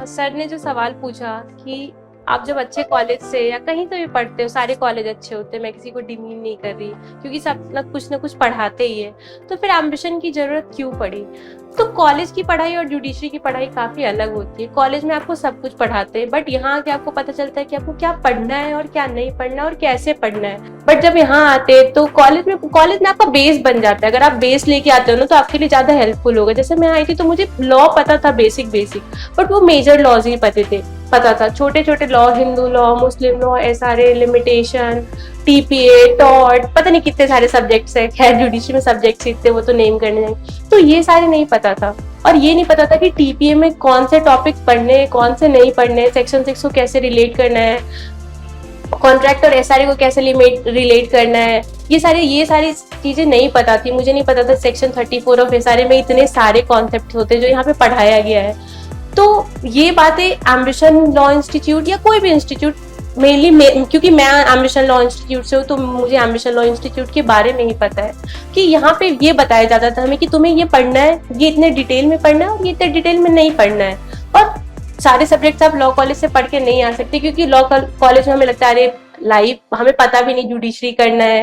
Sir ने जो सवाल पूछा कि आप जब अच्छे कॉलेज से या कहीं से भी पढ़ते हो, सारे कॉलेज अच्छे होते हैं, मैं किसी को डिमीन नहीं कर रही, क्योंकि सब ना कुछ पढ़ाते ही है, तो फिर एम्बिशन की जरूरत क्यों पड़ी? तो कॉलेज की पढ़ाई और जुडिशरी की पढ़ाई काफी अलग होती है। कॉलेज में आपको सब कुछ पढ़ाते हैं, बट यहाँ आके आपको पता चलता है कि आपको क्या पढ़ना है और क्या नहीं पढ़ना और कैसे पढ़ना है। बट जब यहाँ आते हैं तो कॉलेज में आपका बेस बन जाता है। अगर आप बेस लेके आते हो ना, तो आपके लिए ज्यादा हेल्पफुल होगा। जैसे मैं आई थी तो मुझे लॉ पता था, बेसिक बेसिक, बट वो मेजर लॉज ही पता था। छोटे छोटे लॉ, हिंदू लॉ, मुस्लिम law, SRA, limitation, TPA, tort, पता नहीं कितने सारे सब्जेक्ट्स है। खैर जुडिशरी में सब्जेक्ट्स इतने, वो तो नेम करने जाएंगे। तो ये सारे नहीं पता था। और ये नहीं पता था कि टीपीए में कौन से टॉपिक्स पढ़ने हैं, कौन से नहीं पढ़ने हैं, सेक्शन 6 को कैसे रिलेट करना है, कॉन्ट्रैक्ट और एसआरए को कैसे रिलेट करना है। ये सारी चीजें नहीं पता थी। मुझे नहीं पता था सेक्शन 34 ऑफ एसआरए में इतने सारे कॉन्सेप्ट होते हैं जो यहाँ पे पढ़ाया गया है। तो ये बातें एम्बिशन लॉ इंस्टीट्यूट या कोई भी इंस्टीट्यूट, मेनली क्योंकि मैं एम्बिशन लॉ इंस्टीट्यूट से हूँ, तो मुझे एम्बिशन लॉ इंस्टीट्यूट के बारे में ही पता है कि यहाँ पे ये बताया जाता था हमें कि तुम्हें ये पढ़ना है, ये इतने डिटेल में पढ़ना है और ये इतने डिटेल में नहीं पढ़ना है। और सारे सब्जेक्ट्स आप लॉ कॉलेज से पढ़ के नहीं आ सकते, क्योंकि लॉ कॉलेज में हमें लगता है अरे लाइफ हमें पता भी नहीं जुडिशरी करना है,